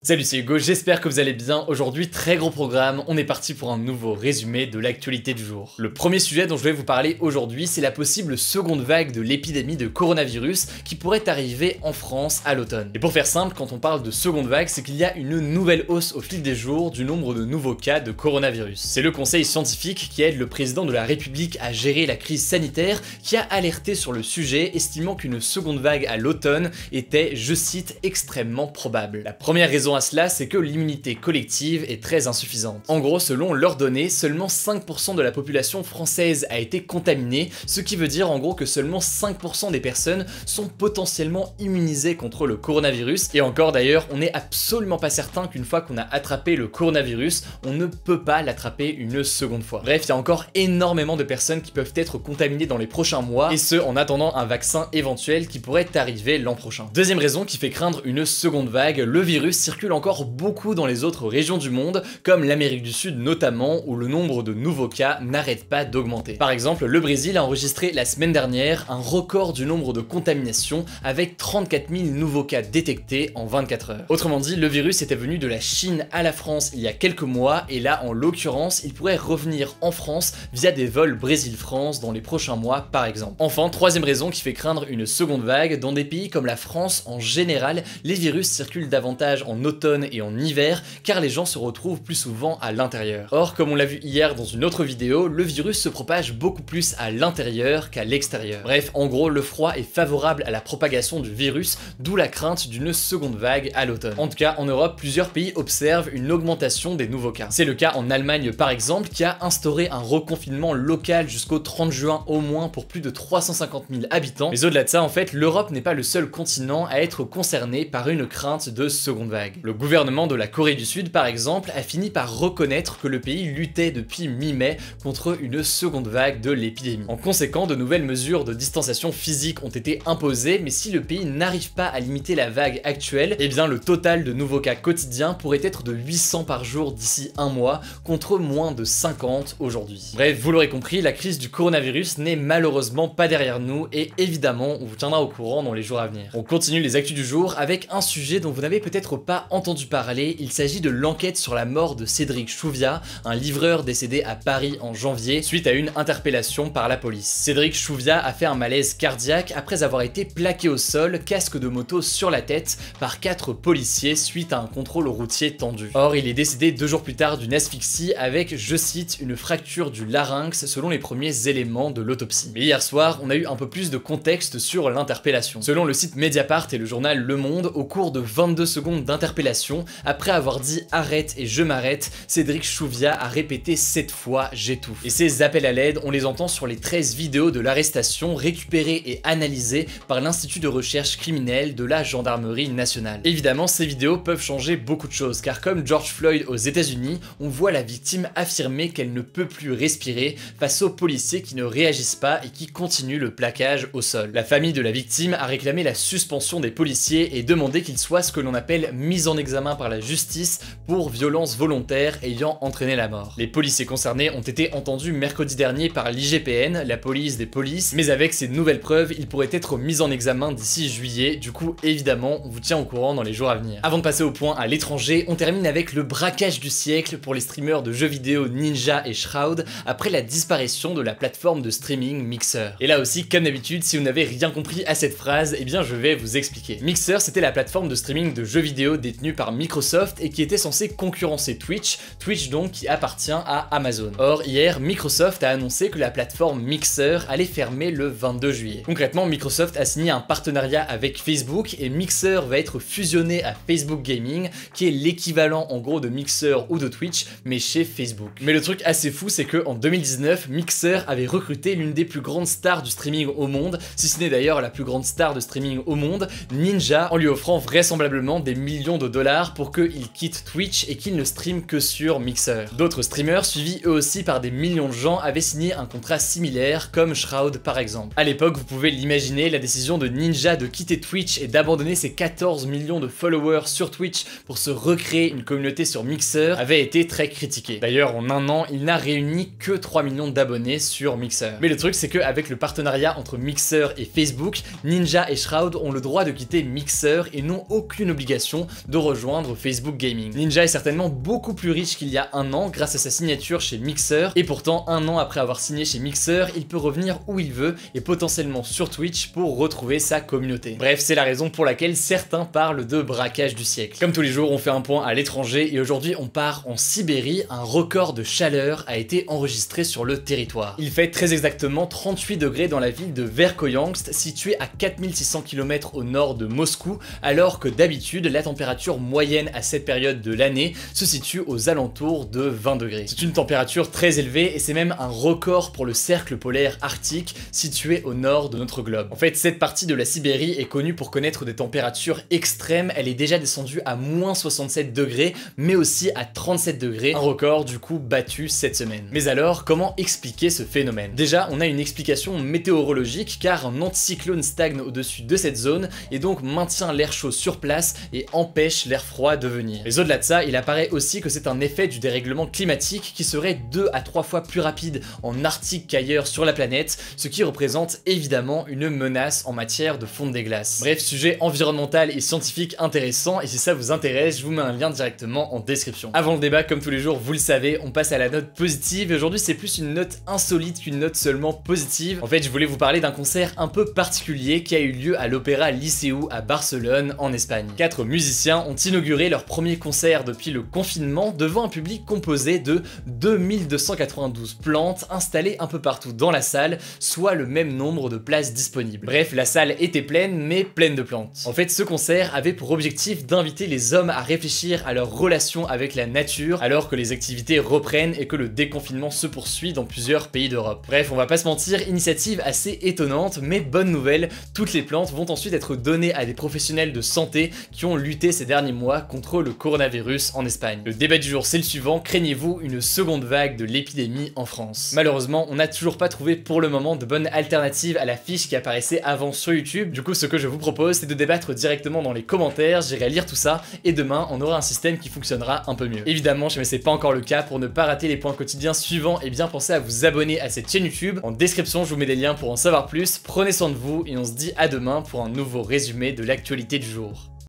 Salut, c'est Hugo, j'espère que vous allez bien. Aujourd'hui, très gros programme, on est parti pour un nouveau résumé de l'actualité du jour. Le premier sujet dont je vais vous parler aujourd'hui, c'est la possible seconde vague de l'épidémie de coronavirus qui pourrait arriver en France à l'automne. Et pour faire simple, quand on parle de seconde vague, c'est qu'il y a une nouvelle hausse au fil des jours du nombre de nouveaux cas de coronavirus. C'est le conseil scientifique qui aide le président de la République à gérer la crise sanitaire qui a alerté sur le sujet, estimant qu'une seconde vague à l'automne était, je cite, extrêmement probable. La première raison à cela, c'est que l'immunité collective est très insuffisante. En gros, selon leurs données, seulement 5% de la population française a été contaminée, ce qui veut dire en gros que seulement 5% des personnes sont potentiellement immunisées contre le coronavirus. Et encore d'ailleurs, on n'est absolument pas certain qu'une fois qu'on a attrapé le coronavirus, on ne peut pas l'attraper une seconde fois. Bref, il y a encore énormément de personnes qui peuvent être contaminées dans les prochains mois, et ce en attendant un vaccin éventuel qui pourrait arriver l'an prochain. Deuxième raison qui fait craindre une seconde vague, le virus circule encore beaucoup dans les autres régions du monde, comme l'Amérique du Sud notamment, où le nombre de nouveaux cas n'arrête pas d'augmenter. Par exemple, le Brésil a enregistré la semaine dernière un record du nombre de contaminations avec 34 000 nouveaux cas détectés en 24 heures. Autrement dit, le virus était venu de la Chine à la France il y a quelques mois, et là en l'occurrence, il pourrait revenir en France via des vols Brésil-France dans les prochains mois par exemple. Enfin, troisième raison qui fait craindre une seconde vague, dans des pays comme la France en général, les virus circulent davantage en automne et en hiver, car les gens se retrouvent plus souvent à l'intérieur. Or, comme on l'a vu hier dans une autre vidéo, le virus se propage beaucoup plus à l'intérieur qu'à l'extérieur. Bref, en gros, le froid est favorable à la propagation du virus, d'où la crainte d'une seconde vague à l'automne. En tout cas, en Europe, plusieurs pays observent une augmentation des nouveaux cas. C'est le cas en Allemagne par exemple, qui a instauré un reconfinement local jusqu'au 30 juin au moins pour plus de 350 000 habitants. Mais au-delà de ça, en fait, l'Europe n'est pas le seul continent à être concerné par une crainte de seconde vague. Le gouvernement de la Corée du Sud, par exemple, a fini par reconnaître que le pays luttait depuis mi-mai contre une seconde vague de l'épidémie. En conséquent, de nouvelles mesures de distanciation physique ont été imposées, mais si le pays n'arrive pas à limiter la vague actuelle, eh bien le total de nouveaux cas quotidiens pourrait être de 800 par jour d'ici un mois, contre moins de 50 aujourd'hui. Bref, vous l'aurez compris, la crise du coronavirus n'est malheureusement pas derrière nous, et évidemment, on vous tiendra au courant dans les jours à venir. On continue les actus du jour avec un sujet dont vous n'avez peut-être pas entendu parler. Il s'agit de l'enquête sur la mort de Cédric Chouviat, un livreur décédé à Paris en janvier suite à une interpellation par la police. Cédric Chouviat a fait un malaise cardiaque après avoir été plaqué au sol, casque de moto sur la tête, par 4 policiers suite à un contrôle routier tendu. Or, il est décédé 2 jours plus tard d'une asphyxie avec, je cite, une fracture du larynx selon les premiers éléments de l'autopsie. Mais hier soir, on a eu un peu plus de contexte sur l'interpellation. Selon le site Mediapart et le journal Le Monde, au cours de 22 secondes d'interpellation, après avoir dit « arrête et je m'arrête », Cédric Chouviat a répété 7 fois « j'étouffe ». Et ces appels à l'aide, on les entend sur les 13 vidéos de l'arrestation récupérées et analysées par l'Institut de recherche criminelle de la Gendarmerie nationale. Évidemment, ces vidéos peuvent changer beaucoup de choses, car comme George Floyd aux États-Unis, on voit la victime affirmer qu'elle ne peut plus respirer face aux policiers qui ne réagissent pas et qui continuent le plaquage au sol. La famille de la victime a réclamé la suspension des policiers et demandé qu'ils soient ce que l'on appelle mis en examen par la justice pour violence volontaire ayant entraîné la mort. Les policiers concernés ont été entendus mercredi dernier par l'IGPN, la police des polices, mais avec ces nouvelles preuves, ils pourraient être mis en examen d'ici juillet. Du coup, évidemment, on vous tient au courant dans les jours à venir. Avant de passer au point à l'étranger, on termine avec le braquage du siècle pour les streamers de jeux vidéo Ninja et Shroud après la disparition de la plateforme de streaming Mixer. Et là aussi, comme d'habitude, si vous n'avez rien compris à cette phrase, eh bien je vais vous expliquer. Mixer, c'était la plateforme de streaming de jeux vidéo détenue par Microsoft et qui était censée concurrencer Twitch donc qui appartient à Amazon. Or, hier, Microsoft a annoncé que la plateforme Mixer allait fermer le 22 juillet. Concrètement, Microsoft a signé un partenariat avec Facebook et Mixer va être fusionné à Facebook Gaming, qui est l'équivalent en gros de Mixer ou de Twitch, mais chez Facebook. Mais le truc assez fou, c'est que en 2019, Mixer avait recruté l'une des plus grandes stars du streaming au monde, si ce n'est d'ailleurs la plus grande star de streaming au monde, Ninja, en lui offrant vraisemblablement des millions de dollars pour qu'il quitte Twitch et qu'il ne stream que sur Mixer. D'autres streamers, suivis eux aussi par des millions de gens, avaient signé un contrat similaire, comme Shroud par exemple. À l'époque, vous pouvez l'imaginer, la décision de Ninja de quitter Twitch et d'abandonner ses 14 millions de followers sur Twitch pour se recréer une communauté sur Mixer avait été très critiquée. D'ailleurs, en un an, il n'a réuni que 3 millions d'abonnés sur Mixer. Mais le truc, c'est qu'avec le partenariat entre Mixer et Facebook, Ninja et Shroud ont le droit de quitter Mixer et n'ont aucune obligation de de rejoindre Facebook Gaming. Ninja est certainement beaucoup plus riche qu'il y a un an grâce à sa signature chez Mixer, et pourtant un an après avoir signé chez Mixer, il peut revenir où il veut et potentiellement sur Twitch pour retrouver sa communauté. Bref, c'est la raison pour laquelle certains parlent de braquage du siècle. Comme tous les jours, on fait un point à l'étranger et aujourd'hui on part en Sibérie. Un record de chaleur a été enregistré sur le territoire. Il fait très exactement 38 degrés dans la ville de Verkhoyansk, située à 4600 km au nord de Moscou, alors que d'habitude la température moyenne à cette période de l'année se situe aux alentours de 20 degrés. C'est une température très élevée et c'est même un record pour le cercle polaire arctique situé au nord de notre globe. En fait, cette partie de la Sibérie est connue pour connaître des températures extrêmes. Elle est déjà descendue à moins 67 degrés, mais aussi à 37 degrés, un record du coup battu cette semaine. Mais alors, comment expliquer ce phénomène? Déjà, on a une explication météorologique car un anticyclone stagne au-dessus de cette zone et donc maintient l'air chaud sur place et empêche l'air froid de venir. Mais au-delà de ça, il apparaît aussi que c'est un effet du dérèglement climatique qui serait 2 à 3 fois plus rapide en Arctique qu'ailleurs sur la planète, ce qui représente évidemment une menace en matière de fonte des glaces. Bref, sujet environnemental et scientifique intéressant, et si ça vous intéresse, je vous mets un lien directement en description. Avant le débat, comme tous les jours, vous le savez, on passe à la note positive, et aujourd'hui c'est plus une note insolite qu'une note seulement positive. En fait, je voulais vous parler d'un concert un peu particulier qui a eu lieu à l'Opéra Liceu à Barcelone, en Espagne. 4 musiciens ont inauguré leur premier concert depuis le confinement devant un public composé de 2292 plantes installées un peu partout dans la salle, soit le même nombre de places disponibles. Bref, la salle était pleine, mais pleine de plantes. En fait, ce concert avait pour objectif d'inviter les hommes à réfléchir à leur relation avec la nature, alors que les activités reprennent et que le déconfinement se poursuit dans plusieurs pays d'Europe. Bref, on va pas se mentir, initiative assez étonnante, mais bonne nouvelle, toutes les plantes vont ensuite être données à des professionnels de santé qui ont lutté ces derniers mois contre le coronavirus en Espagne. Le débat du jour, c'est le suivant: craignez-vous une seconde vague de l'épidémie en France? Malheureusement, on n'a toujours pas trouvé pour le moment de bonnes alternatives à la fiche qui apparaissait avant sur YouTube. Du coup, ce que je vous propose, c'est de débattre directement dans les commentaires, j'irai lire tout ça, et demain, on aura un système qui fonctionnera un peu mieux. Évidemment, si c'est pas encore le cas, pour ne pas rater les points quotidiens suivants, et bien pensez à vous abonner à cette chaîne YouTube. En description, je vous mets des liens pour en savoir plus. Prenez soin de vous, et on se dit à demain pour un nouveau résumé de l'actualité du jour.